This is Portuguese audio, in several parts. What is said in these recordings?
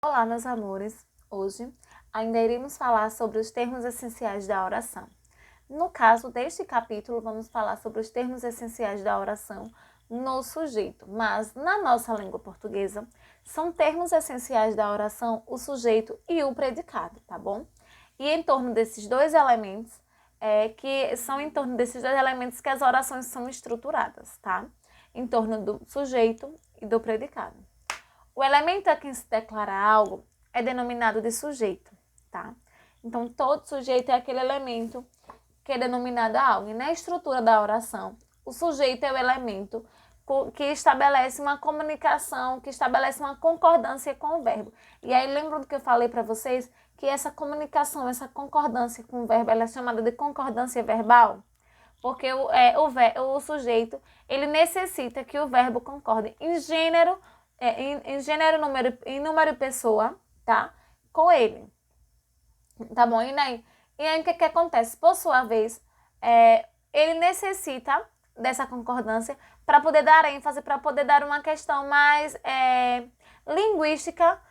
Olá, meus amores! Hoje ainda iremos falar sobre os termos essenciais da oração. No caso deste capítulo, vamos falar sobre os termos essenciais da oração no sujeito, mas na nossa língua portuguesa, são termos essenciais da oração o sujeito e o predicado, tá bom? E em torno desses dois elementos, que as orações são estruturadas, tá? Em torno do sujeito e do predicado. O elemento a quem se declara algo é denominado de sujeito, tá? Então, todo sujeito é aquele elemento que é denominado a algo. E na estrutura da oração, o sujeito é o elemento que estabelece uma comunicação, que estabelece uma concordância com o verbo. E aí, lembra do que eu falei para vocês? Que essa comunicação, essa concordância com o verbo, ela é chamada de concordância verbal? Porque o sujeito, ele necessita que o verbo concorde em gênero, número e pessoa, tá? Com ele. Tá bom? E aí o que acontece? Por sua vez, ele necessita dessa concordância para poder dar ênfase, para poder dar uma questão mais linguística,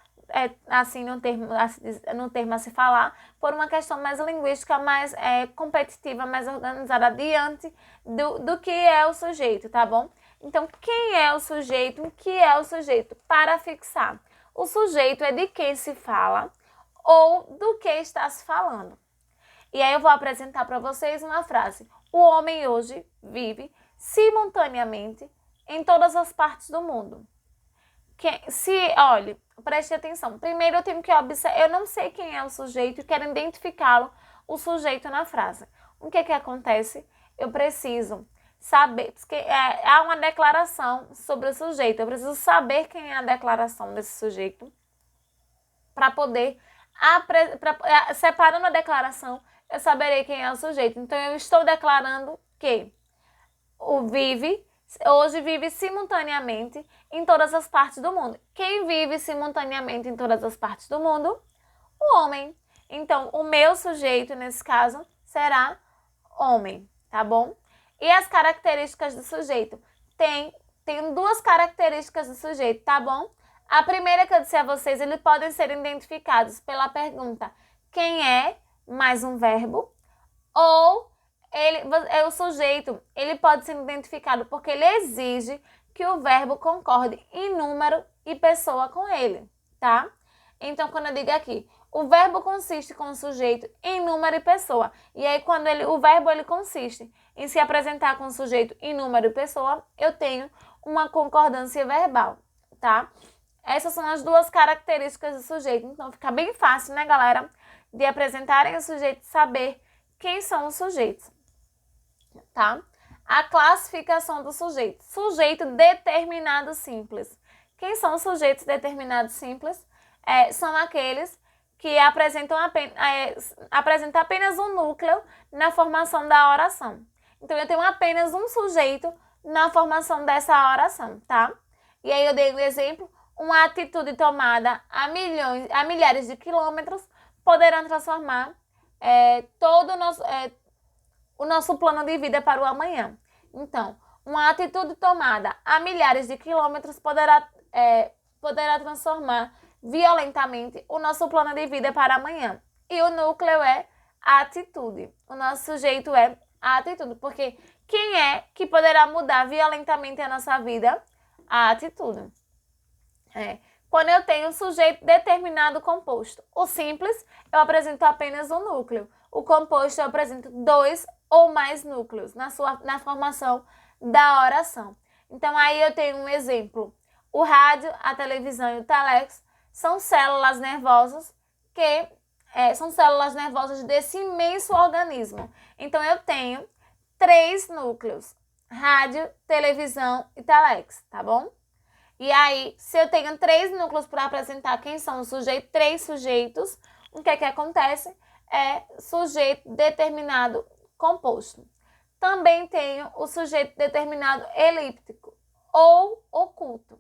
assim, no termo a se falar, por uma questão mais linguística, mais competitiva, mais organizada diante do que é o sujeito, tá bom? Então, quem é o sujeito? O que é o sujeito? Para fixar. O sujeito é de quem se fala ou do que está se falando. E aí eu vou apresentar para vocês uma frase. O homem hoje vive simultaneamente em todas as partes do mundo. Olhe, preste atenção. Primeiro eu tenho que observar, eu não sei quem é o sujeito e quero identificá-lo, o sujeito na frase. O que acontece? Eu preciso saber, porque há uma declaração sobre o sujeito. Eu preciso saber quem é a declaração desse sujeito para poder, separando a declaração, eu saberei quem é o sujeito. Então, eu estou declarando que hoje vive simultaneamente em todas as partes do mundo. Quem vive simultaneamente em todas as partes do mundo? O homem. Então, o meu sujeito, nesse caso, será homem, tá bom? E as características do sujeito? Tem duas características do sujeito, tá bom? A primeira que eu disse a vocês, eles podem ser identificados pela pergunta quem é, mais um verbo, ou o sujeito, ele pode ser identificado porque ele exige que o verbo concorde em número e pessoa com ele, tá? Então, quando eu digo aqui, o verbo consiste com o sujeito em número e pessoa. E aí, quando o verbo ele consiste em se apresentar com o sujeito em número e pessoa, eu tenho uma concordância verbal, tá? Essas são as duas características do sujeito. Então, fica bem fácil, né, galera, de apresentarem o sujeito e saber quem são os sujeitos, tá? A classificação do sujeito. Sujeito determinado simples. Quem são os sujeitos determinados simples? São aqueles que apresentam apenas um núcleo na formação da oração. Então, eu tenho apenas um sujeito na formação dessa oração, tá? E aí eu dei um exemplo, uma atitude tomada a milhares de quilômetros poderão transformar todo o nosso plano de vida para o amanhã. Então, uma atitude tomada a milhares de quilômetros poderá transformar violentamente o nosso plano de vida para amanhã. E o núcleo é a atitude. O nosso sujeito é a atitude. Porque quem é que poderá mudar violentamente a nossa vida? A atitude. Quando eu tenho um sujeito determinado composto. O simples, eu apresento apenas um núcleo. O composto, eu apresento dois ou mais núcleos na formação da oração. Então, aí eu tenho um exemplo. O rádio, a televisão e o telex são células nervosas são células nervosas desse imenso organismo. Então, eu tenho 3 núcleos. Rádio, televisão e telex, tá bom? E aí, se eu tenho 3 núcleos para apresentar quem são os sujeitos, 3 sujeitos, o que acontece? Sujeito determinado composto. Também tenho o sujeito determinado elíptico ou oculto.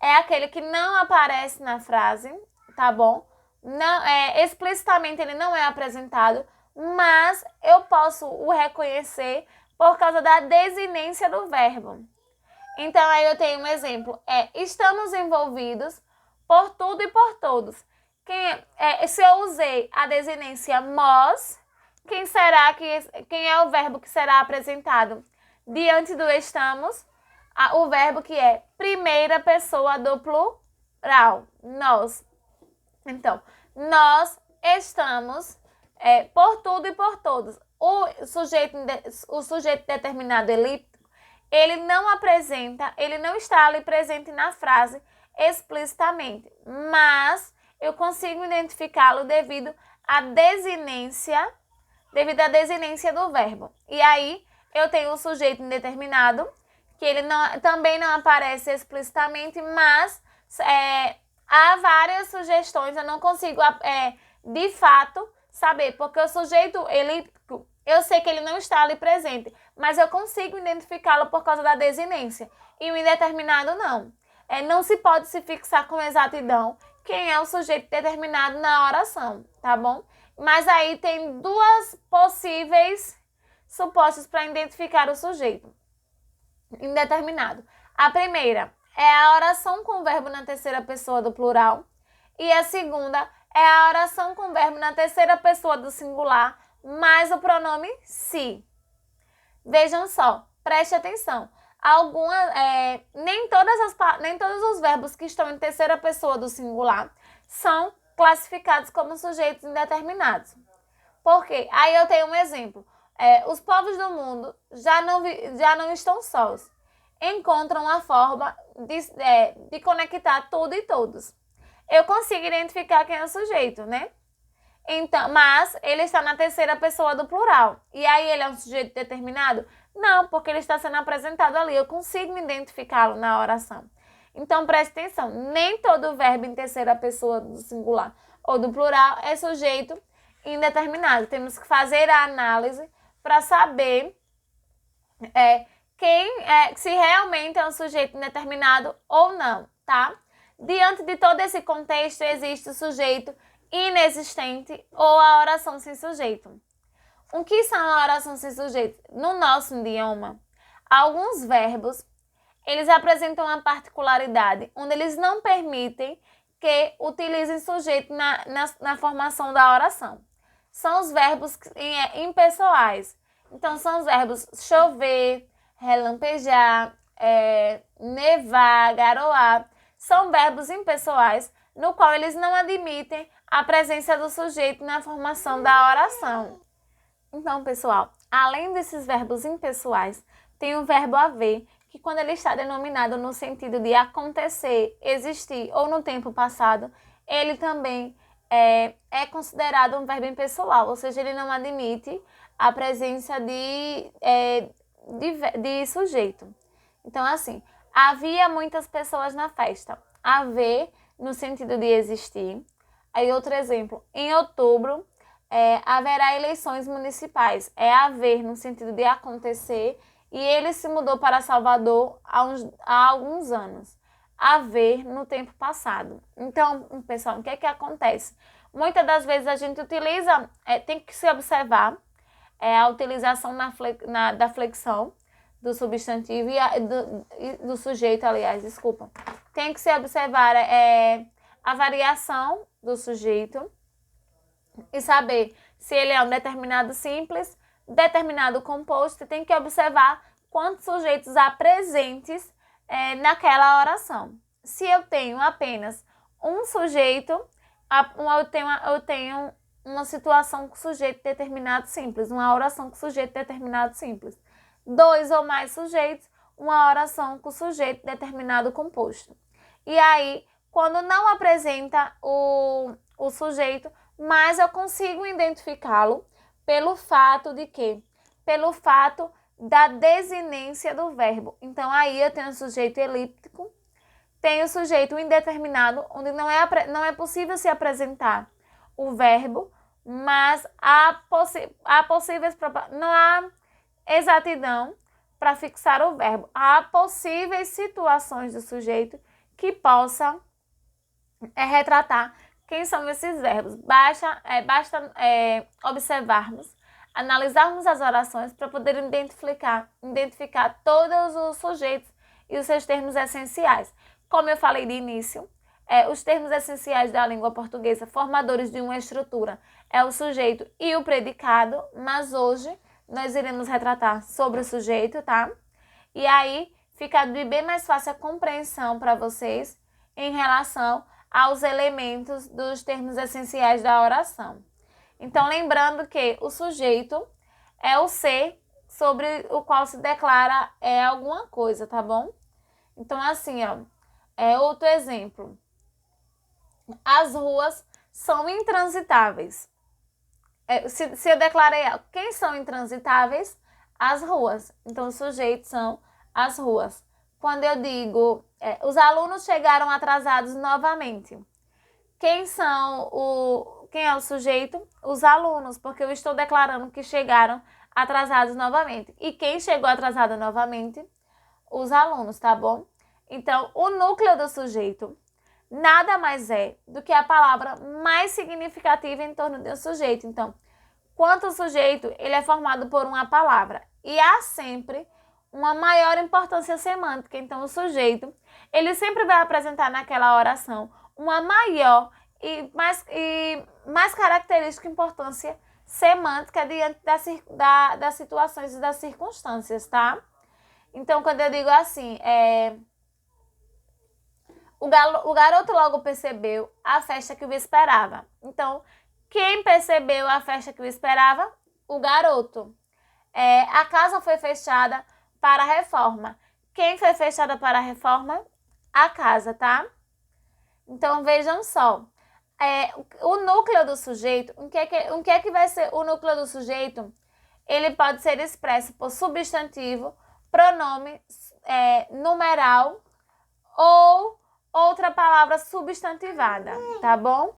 É aquele que não aparece na frase, tá bom? Não, explicitamente ele não é apresentado, mas eu posso o reconhecer por causa da desinência do verbo. Então, aí eu tenho um exemplo. Estamos envolvidos por tudo e por todos. Se eu usei a desinência mos, quem é o verbo que será apresentado diante do estamos? O verbo que é primeira pessoa do plural, nós. Então, nós estamos por tudo e por todos. O sujeito determinado elíptico, ele não está ali presente na frase explicitamente, mas eu consigo identificá-lo devido à desinência do verbo. E aí, eu tenho o sujeito indeterminado, que ele também não aparece explicitamente, mas há várias sugestões, eu não consigo, de fato, saber, porque o sujeito elíptico, eu sei que ele não está ali presente, mas eu consigo identificá-lo por causa da desinência, e o indeterminado não. Não se pode se fixar com exatidão quem é o sujeito determinado na oração, tá bom? Mas aí tem duas possíveis supostos para identificar o sujeito indeterminado. A primeira é a oração com verbo na terceira pessoa do plural. E a segunda é a oração com verbo na terceira pessoa do singular, mais o pronome se. Vejam só, preste atenção. Nem todos os verbos que estão em terceira pessoa do singular são classificados como sujeitos indeterminados. Por quê? Aí eu tenho um exemplo. Os povos do mundo já não estão sós. Encontram a forma de conectar tudo e todos. Eu consigo identificar quem é o sujeito, né? Então, mas ele está na terceira pessoa do plural. E aí ele é um sujeito determinado? Não, porque ele está sendo apresentado ali. Eu consigo identificá-lo na oração. Então, preste atenção. Nem todo verbo em terceira pessoa do singular ou do plural é sujeito indeterminado. Temos que fazer a análise para saber se realmente é um sujeito indeterminado ou não, tá? Diante de todo esse contexto, existe o sujeito inexistente ou a oração sem sujeito. O que são a oração sem sujeito? No nosso idioma, alguns verbos, eles apresentam uma particularidade, onde eles não permitem que utilizem sujeito na formação da oração. São os verbos impessoais. Então, são os verbos chover, relampejar, nevar, garoar. São verbos impessoais, no qual eles não admitem a presença do sujeito na formação da oração. Então, pessoal, além desses verbos impessoais, tem o verbo haver, que quando ele está denominado no sentido de acontecer, existir ou no tempo passado, ele também é considerado um verbo impessoal, ou seja, ele não admite a presença de sujeito. Então, assim, havia muitas pessoas na festa. Haver, no sentido de existir. Aí, outro exemplo, em outubro, haverá eleições municipais. É haver, no sentido de acontecer, e ele se mudou para Salvador há alguns anos. Haver no tempo passado. Então, pessoal, o que é que acontece? Muitas das vezes a gente utiliza, tem que se observar a utilização da flexão do substantivo e do sujeito, aliás, desculpa. Tem que se observar a variação do sujeito e saber se ele é um determinado simples, determinado composto, e tem que observar quantos sujeitos há presentes naquela oração. Se eu tenho apenas um sujeito, eu tenho uma situação com sujeito determinado simples, uma oração com sujeito determinado simples. 2 ou mais sujeitos, uma oração com sujeito determinado composto. E aí, quando não apresenta o sujeito, mas eu consigo identificá-lo pelo fato de quê? Pelo fato da desinência do verbo. Então, aí eu tenho o sujeito elíptico, tenho o sujeito indeterminado, onde não é possível se apresentar o verbo, mas não há exatidão para fixar o verbo. Há possíveis situações do sujeito que possa retratar quem são esses verbos. Basta observarmos, analisarmos as orações para poder identificar todos os sujeitos e os seus termos essenciais. Como eu falei de início, os termos essenciais da língua portuguesa, formadores de uma estrutura, é o sujeito e o predicado, mas hoje nós iremos retratar sobre o sujeito, tá? E aí fica de bem mais fácil a compreensão para vocês em relação aos elementos dos termos essenciais da oração. Então, lembrando que o sujeito é o ser sobre o qual se declara alguma coisa, tá bom? Então, assim, ó, outro exemplo. As ruas são intransitáveis. Se eu declarei quem são intransitáveis? As ruas. Então, os sujeitos são as ruas. Quando eu digo, os alunos chegaram atrasados novamente. Quem é o sujeito? Os alunos, porque eu estou declarando que chegaram atrasados novamente. E quem chegou atrasado novamente? Os alunos, tá bom? Então, o núcleo do sujeito nada mais é do que a palavra mais significativa em torno de um sujeito. Então, quanto o sujeito, ele é formado por uma palavra. E há sempre uma maior importância semântica. Então, o sujeito, ele sempre vai apresentar naquela oração uma maior e mais característica importância semântica diante das situações e das circunstâncias, tá? Então, quando eu digo assim, o garoto logo percebeu a festa que o esperava. Então, quem percebeu a festa que o esperava? O garoto. A casa foi fechada para a reforma. Quem foi fechada para a reforma? A casa, tá? Então, vejam só. O núcleo do sujeito, o que é que vai ser o núcleo do sujeito? Ele pode ser expresso por substantivo, pronome, numeral ou outra palavra substantivada, tá bom?